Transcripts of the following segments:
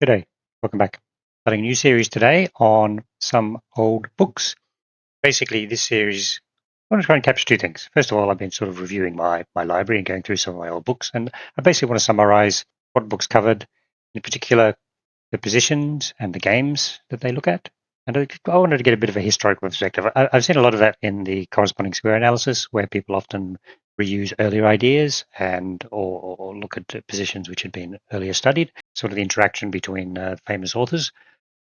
Good day. Welcome back. Starting a new series today on some old books. Basically, this series, I want to try and capture two things. First of all, I've been sort of reviewing my library and going through some of my old books, and I basically want to summarize what books covered, in particular, the positions and the games that they look at. And I wanted to get a bit of a historical perspective. I've seen a lot of that in the corresponding square analysis, where people often reuse earlier ideas and or look at positions which had been earlier studied, sort of the interaction between famous authors.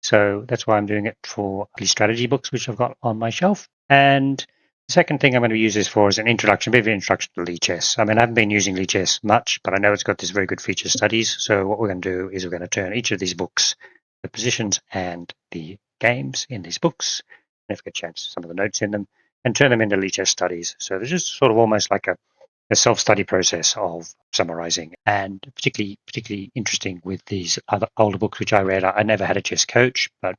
So that's why I'm doing it for the strategy books, which I've got on my shelf. And the second thing I'm going to use this for is an introduction, a bit of an introduction to Lichess. I mean, I haven't been using Lichess much, but I know it's got this very good feature studies. So what we're going to do is we're going to turn each of these books, the positions and the games in these books, and if we get a chance, some of the notes in them, and turn them into Lichess studies. So there's just sort of almost like a self-study process of summarizing, and particularly interesting with these other older books which I read. I never had a chess coach, but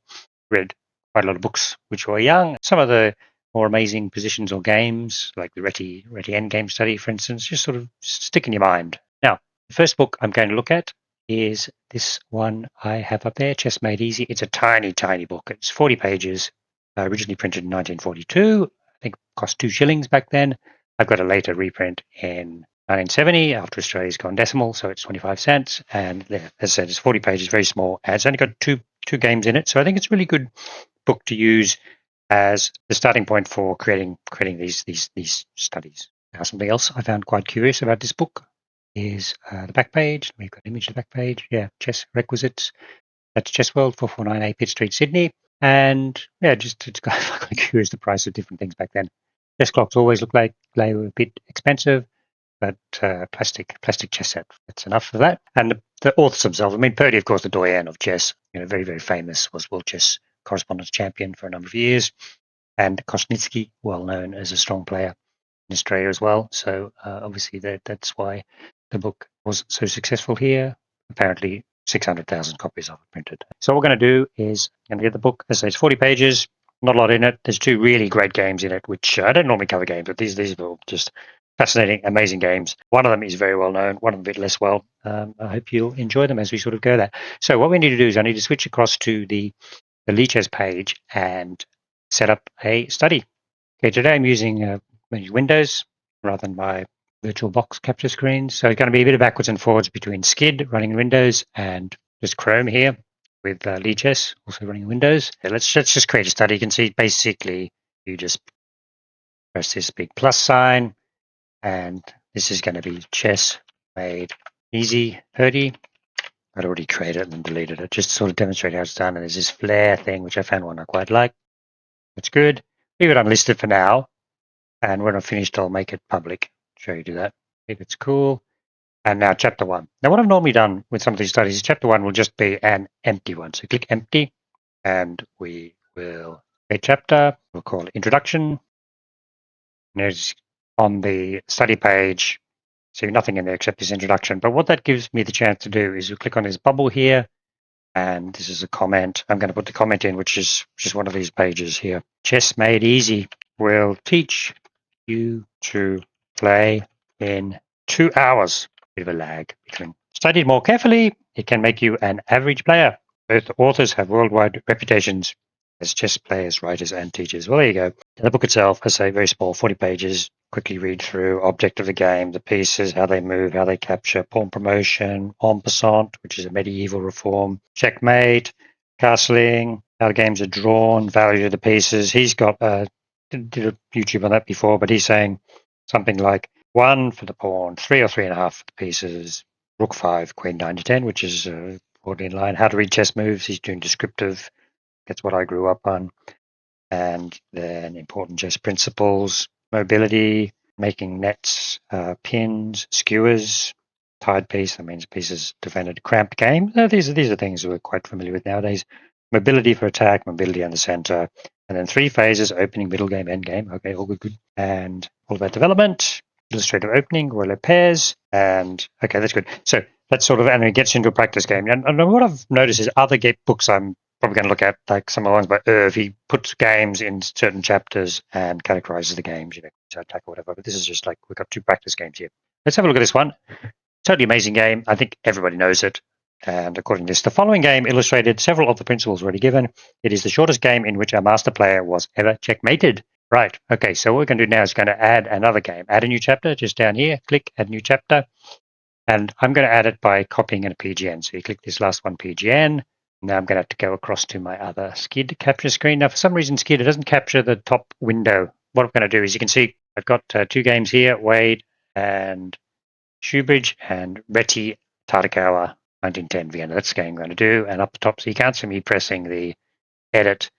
read quite a lot of books which were young. Some of the more amazing positions or games, like the Reti Endgame study, for instance, just sort of stick in your mind. Now, the first book I'm going to look at is this one I have up there, Chess Made Easy. It's a tiny, tiny book. It's 40 pages, originally printed in 1942. I think it cost 2 shillings back then. I've got a later reprint in 1970 after Australia's gone decimal, so it's 25 cents. And as I said, it's 40 pages, very small. And it's only got two games in it, so I think it's a really good book to use as the starting point for creating these studies. Now, something else I found quite curious about this book is the back page. We've got an image of the back page. Yeah, chess requisites. That's Chess World, 449A Pitt Street, Sydney. And yeah, just it's kind of curious the price of different things back then. Chess clocks always look like they were a bit expensive, but plastic chess set, that's enough for that. And the authors themselves, I mean, Purdy, of course, the doyen of chess, very, very famous, was World Chess Correspondence Champion for a number of years. And Kosnitsky, well known as a strong player in Australia as well. So obviously that's why the book was so successful here. Apparently 600,000 copies of it printed. So what we're going to do is I'm going to get the book. As I say, it's 40 pages. Not a lot in it. There's 2 really great games in it, which I don't normally cover games, but these are all just fascinating, amazing games. One of them is very well known, one of them a bit less well. I hope you'll enjoy them as we sort of go there. So what we need to do is I need to switch across to the Lichess page and set up a study. Okay, today I'm using Windows rather than my VirtualBox capture screen. So it's going to be a bit of backwards and forwards between SCID running in Windows and just Chrome here with Lichess also running in Windows. Okay, let's just create a study. You can see basically you just press this big plus sign, and this is going to be Chess Made Easy 30. I'd already created it and deleted it, just to sort of demonstrate how it's done. And there's this flare thing, which I found one I quite like. That's good. Leave it unlisted for now. And when I'm finished, I'll make it public. Show you do that. I think it's cool. And now chapter 1. Now what I've normally done with some of these studies is chapter 1 will just be an empty one. So click empty and we will create chapter. We'll call it introduction. And there's on the study page, see nothing in there except this introduction. But what that gives me the chance to do is you click on this bubble here. And this is a comment. I'm going to put the comment in, which is just one of these pages here. Chess Made Easy will teach you to play in 2 hours. Bit of a lag between. Studied more carefully, it can make you an average player. Both authors have worldwide reputations as chess players, writers, and teachers. Well, there you go. The book itself, I say, very small, 40 pages. Quickly read through object of the game, the pieces, how they move, how they capture, pawn promotion, en passant, which is a medieval reform, checkmate, castling, how the games are drawn, value of the pieces. He's got did a YouTube on that before, but he's saying something like 1 for the pawn, 3 or 3.5 for the pieces, rook 5, queen 9 to 10, which is broadly in line. How to read chess moves. He's doing descriptive. That's what I grew up on. And then important chess principles, mobility, making nets, pins, skewers, tied piece. That means pieces defended, cramped game. These are things we're quite familiar with nowadays. Mobility for attack, mobility on the center. And then 3 phases, opening, middle game, end game. Okay, all good. And all about development, illustrative opening, royal pairs. And okay, that's good. So that's sort of, and it gets into a practice game. And what I've noticed is other books I'm probably going to look at, like some of the ones by Irv. He puts games in certain chapters and categorizes the games, attack or whatever. But this is just like, we've got 2 practice games here. Let's have a look at this one. Totally amazing game. I think everybody knows it. And according to this, the following game illustrated several of the principles already given. It is the shortest game in which a master player was ever checkmated. Right. Okay. So what we're going to do now is going to add another game. Add a new chapter just down here. Click Add New Chapter. And I'm going to add it by copying in a PGN. So you click this last one, PGN. Now I'm going to have to go across to my other Skid capture screen. Now, for some reason, Skid, it doesn't capture the top window. What I'm going to do is you can see I've got 2 games here, Wade and Shoebridge and Reti-Tartakower 1910 Vienna. That's the game I'm going to do. And up the top, so you can't see me pressing the edit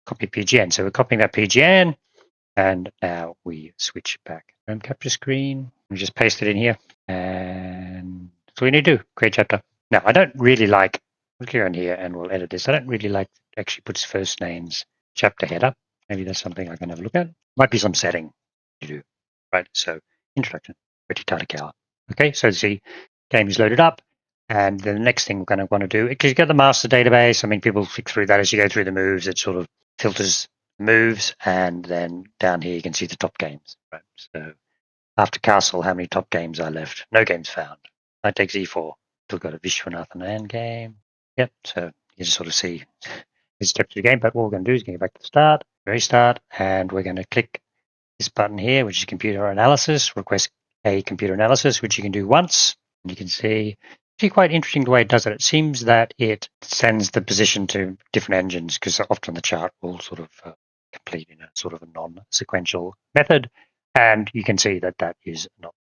copy PGN. So we're copying that PGN. And now we switch back. Capture screen. We just paste it in here. And that's all you need to do. Create chapter. Now, I don't really like, we'll click on here and we'll edit this. I don't really like it actually puts first names chapter header. Maybe that's something I can have a look at. Might be some setting to do. Right. So introduction, Reti-Tartakower. Okay. So the game is loaded up. And the next thing we're going to want to do, because you've got the master database. I mean, people click through that as you go through the moves. It sort of filters moves, and then down here you can see the top games. Right. So after Castle, how many top games are left? No games found. Knight takes e4. Still got a Vishwanathan end game. Yep. So you just sort of see this step through the game. But what we're going to do is go back to the start, very start, and we're going to click this button here, which is computer analysis. Request a computer analysis, which you can do once. And you can see actually quite interesting the way it does it. It seems that it sends the position to different engines because often the chart will sort of complete in a sort of a non-sequential method. And you can see that that is not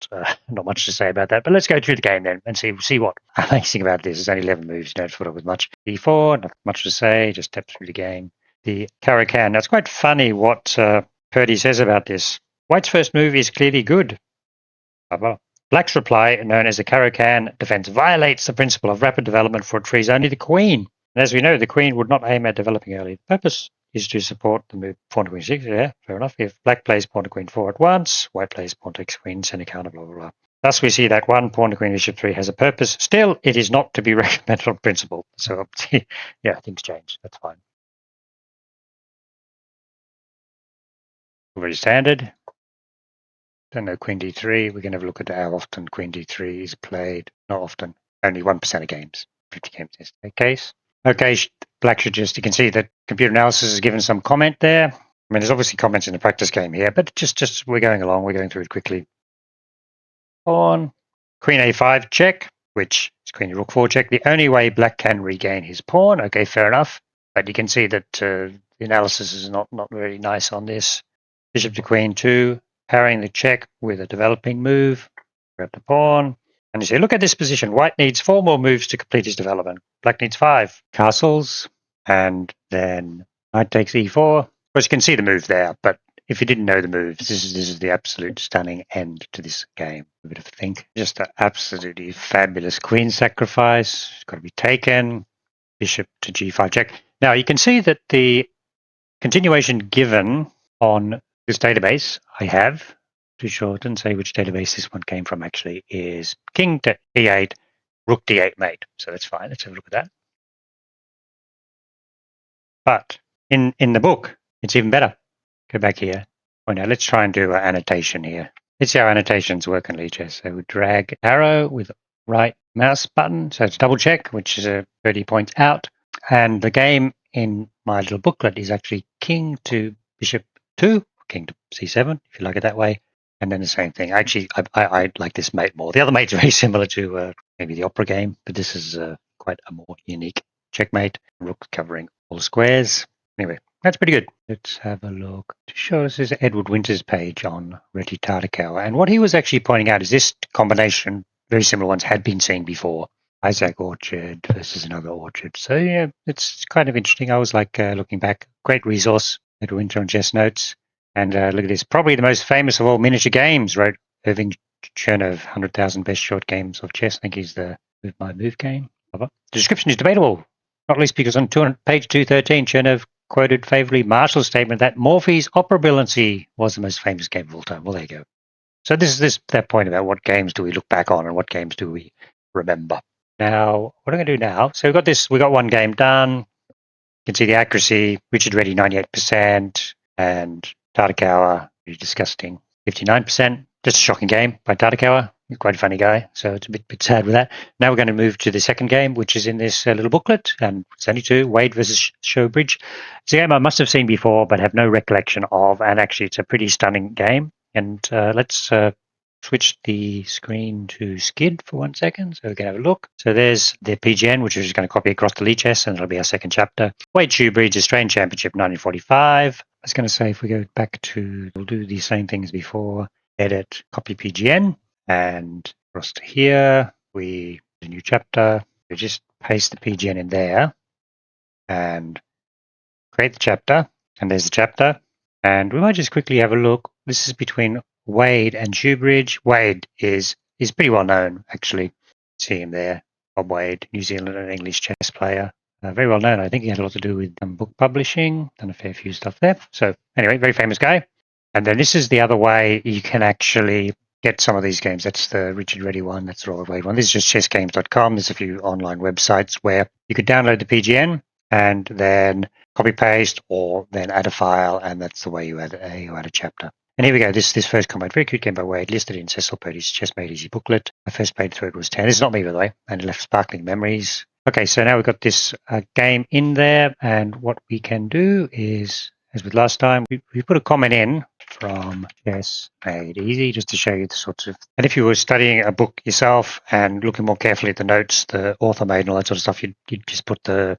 much to say about that. But let's go through the game then and see what amazing about this. There's only 11 moves. You don't put up with much. D4, not much to say. Just step through the game. The Caro-Kann. Now, it's quite funny what Purdy says about this. White's first move is clearly good. Blah, blah. Black's reply, known as the Caro-Kann defense, violates the principle of rapid development for it frees only the queen. And as we know, the queen would not aim at developing early. The purpose is to support the move pawn to queen 6. Yeah, fair enough. If black plays pawn to queen 4 at once, white plays pawn takes queen, send a counter, blah, blah, blah. Thus, we see that 1 pawn to queen bishop 3 has a purpose. Still, it is not to be recommended on principle. So, yeah, things change. That's fine. Very standard. Don't know queen d3. We can have a look at how often queen d3 is played. Not often. Only 1% of games. 50 games in this case. Okay, black should just, you can see that computer analysis has given some comment there. I mean, there's obviously comments in the practice game here, but just we're going along. We're going through it quickly. Pawn, queen a5 check, which is queen rook 4 check. The only way black can regain his pawn. Okay, fair enough. But you can see that the analysis is not very nice on this. Bishop to queen 2. Parrying the check with a developing move. Grab the pawn. And you say, look at this position. White needs 4 more moves to complete his development. Black needs 5. Castles. And then knight takes e4. Of course, you can see the move there. But if you didn't know the moves, this is the absolute stunning end to this game. A bit of a think. Just an absolutely fabulous queen sacrifice. It's got to be taken. Bishop to g5 check. Now, you can see that the continuation given on this database I have, too short and say which database this one came from actually, is king to e8, rook d8 mate. So that's fine. Let's have a look at that. But in the book, it's even better. Go back here. Oh, now let's try and do an annotation here. Let's see how annotations work in Lichess. So we drag arrow with right mouse button. So it's double check, which is 30 points out. And the game in my little booklet is actually king to bishop 2. King to c7, if you like it that way, and then the same thing. Actually, I like this mate more. The other mate's very similar to maybe the opera game, but this is quite a more unique checkmate. Rook covering all squares. Anyway, that's pretty good. Let's have a look to show us this Edward Winter's page on Reti-Tartakower. And what he was actually pointing out is this combination, very similar ones had been seen before. Isaac Orchard versus another Orchard. So yeah, it's kind of interesting. I was like looking back. Great resource, Edward Winter on Chess Notes. And look at this, probably the most famous of all miniature games, wrote Irving Chernow, 100,000 best short games of chess. I think he's the Move My Move game. The description is debatable, not least because on page 213, Chernow quoted favorably Marshall's statement that Morphy's operability was the most famous game of all time. Well, there you go. So this is that point about what games do we look back on and what games do we remember. Now, what I'm going to do now, so we got one game done. You can see the accuracy, Richard Reddy, 98%, and Tartakower, pretty disgusting, 59%. Just a shocking game by Tartakower. He's quite a funny guy, so it's a bit sad with that. Now we're going to move to the second game, which is in this little booklet, and it's only two, Wade versus Shoebridge. It's a game I must have seen before, but have no recollection of, and actually it's a pretty stunning game. And let's switch the screen to Skid for 1 second so we can have a look. So there's the PGN, which we're just going to copy across to Lichess, and it'll be our second chapter. Wade-Shoebridge, Australian Championship 1945. I was going to say, if we go back to, we'll do the same things before. Edit, copy PGN, and across to here, we a new chapter. We just paste the PGN in there and create the chapter. And there's the chapter. And we might just quickly have a look. This is between Wade and Shoebridge. Wade is pretty well known, actually. See him there, Bob Wade, New Zealand and English chess player. Very well known. I think he had a lot to do with book publishing. Done a fair few stuff there. So anyway, very famous guy. And then this is the other way you can actually get some of these games. That's the Richard Reddy one. That's the Robert Wade one. This is just chessgames.com. There's a few online websites where you could download the PGN and then copy paste or then add a file, and that's the way you add a chapter. And here we go. This first comment, very cute game by Wade, listed in Cecil Purdy's Chess Made Easy booklet. I first played through it was 10. This is not me, by the way, and it left sparkling memories. Okay, so now we've got this game in there, and what we can do is, as with last time, we put a comment in from Chess Made Easy just to show you the sorts of, and if you were studying a book yourself and looking more carefully at the notes the author made and all that sort of stuff, you'd just put the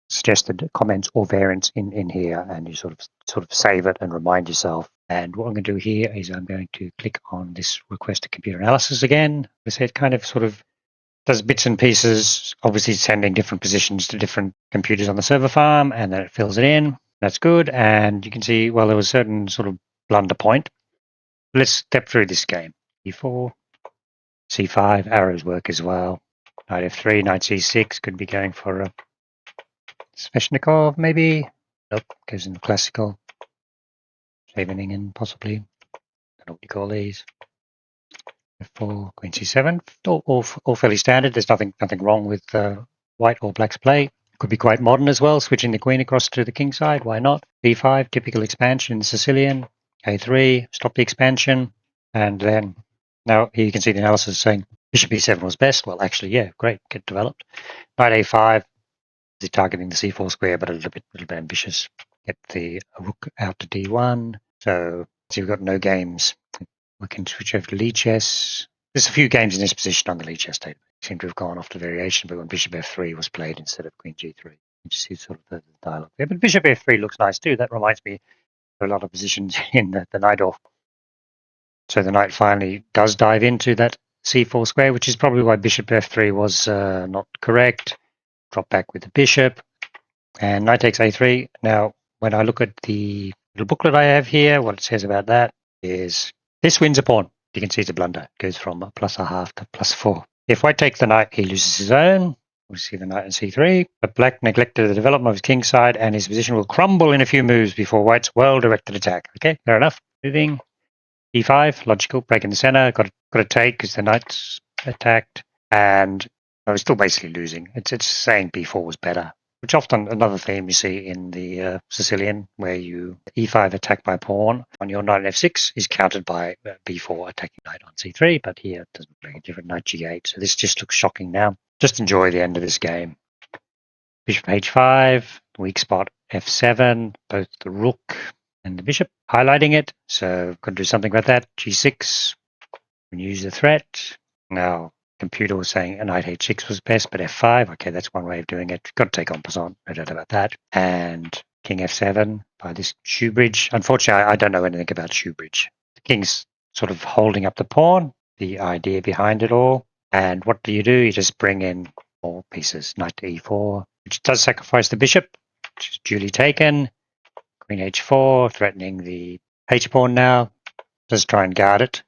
suggested comments or variants in here, and you sort of save it and remind yourself. And what I'm going to do here is I'm going to click on this request to computer analysis again. I say it kind of sort of does bits and pieces, obviously sending different positions to different computers on the server farm, and then it fills it in. That's good. And you can see, well, there was a certain sort of blunder point. Let's step through this game. E4, C5, arrows work as well. Knight F3, Knight C6, could be going for a Sveshnikov, maybe. Nope, goes in the classical. Scheveningen, possibly. Don't know what you call these. F4, Queen C7. All fairly standard. There's nothing wrong with white or black's play. Could be quite modern as well, switching the queen across to the king side. Why not? B5, typical expansion in the Sicilian. A3, stop the expansion. And then now here you can see the analysis saying bishop E7 was best. Well, actually, yeah, great, get developed. Knight A5, is targeting the C4 square, but a little bit ambitious. Get the rook out to D1. So we've got no games. We can switch over to Lichess. There's a few games in this position on the Lichess table. Seem to have gone off the variation, but when bishop F3 was played instead of Queen G3. You just see sort of the dialogue there. But bishop F3 looks nice too. That reminds me of a lot of positions in the knight off. So the knight finally does dive into that C4 square, which is probably why bishop F3 was not correct. Drop back with the bishop, and knight takes A3. Now, when I look at the little booklet I have here, what it says about that is this wins a pawn. You can see it's a blunder. It goes from +1/2 to +4. If white takes the knight, he loses his own. We see the knight in C3. But black neglected the development of his king side, and his position will crumble in a few moves before white's well-directed attack. Okay, fair enough. Moving. E5, logical, break in the center. Got to take because the knight's attacked. And I was still basically losing. It's saying B4 was better, which often another theme you see in the Sicilian, where you E5 attack by pawn on your knight on F6 is countered by B4 attacking knight on C3, but here it doesn't make a different, knight G8. So this just looks shocking now. Just enjoy the end of this game. Bishop H5, weak spot F7, both the rook and the bishop, highlighting it. So got to do something about that. G6, we use the threat. Now, computer was saying a knight H6 was best, but F5, okay, that's one way of doing it. Got to take en passant, no doubt about that. And King F7 by this Shoebridge. Unfortunately, I don't know anything about Shoebridge. The king's sort of holding up the pawn, the idea behind it all. And what do? You just bring in more pieces. Knight to E4, which does sacrifice the bishop, which is duly taken. Queen H4, threatening the H pawn now. Does try and guard it.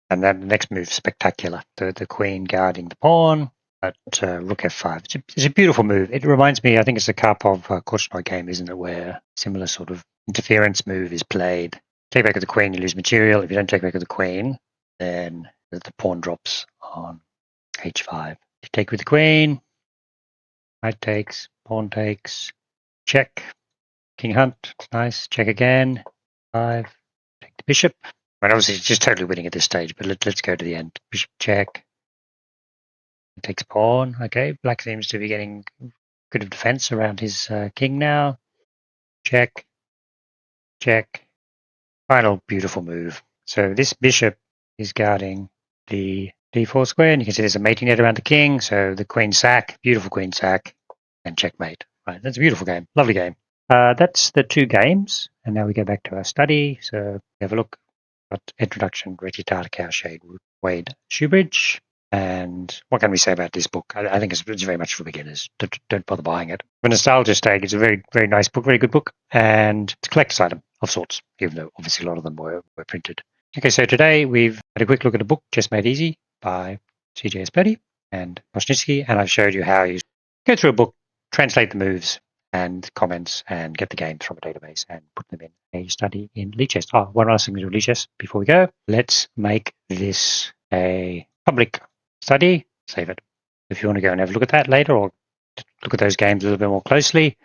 And then the next move, spectacular. The queen guarding the pawn at rook F5. It's a beautiful move. It reminds me, I think it's a Karpov Korchnoi game, isn't it, where similar sort of interference move is played. Take back with the queen, you lose material. If you don't take back with the queen, then the pawn drops on H5. You take with the queen, knight takes, pawn takes, check, king hunt, nice, check again, 5, take the bishop. I mean, obviously, he's just totally winning at this stage, but let's go to the end. Bishop check. He takes pawn. Okay, black seems to be getting good of defense around his king now. Check. Check. Final beautiful move. So this bishop is guarding the d4 square, and you can see there's a mating net around the king. So the queen sack, beautiful queen sack, and checkmate. Right, that's a beautiful game, lovely game. That's the two games, and now we go back to our study. So have a look at Introduction, Reti-Tartakower, Shade, Wade-Shoebridge. And what can we say about this book? I think it's very much for beginners. Don't bother buying it. For nostalgia's sake, it's a very, very nice book, very good book, and it's a collector's item of sorts, even though obviously a lot of them were printed. Okay, so today we've had a quick look at a book, Just Made Easy, by C.J. Splody and Kosnitsky, and I've showed you how you go through a book, translate the moves and comments, and get the games from a database and put them in a study in Lichess. Oh, one last thing to do Lichess before we go. Let's make this a public study, save it. If you want to go and have a look at that later or look at those games a little bit more closely.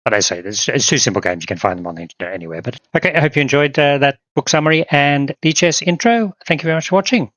But I say, it's two simple games. You can find them on the internet anywhere. But okay, I hope you enjoyed that book summary and Lichess intro. Thank you very much for watching.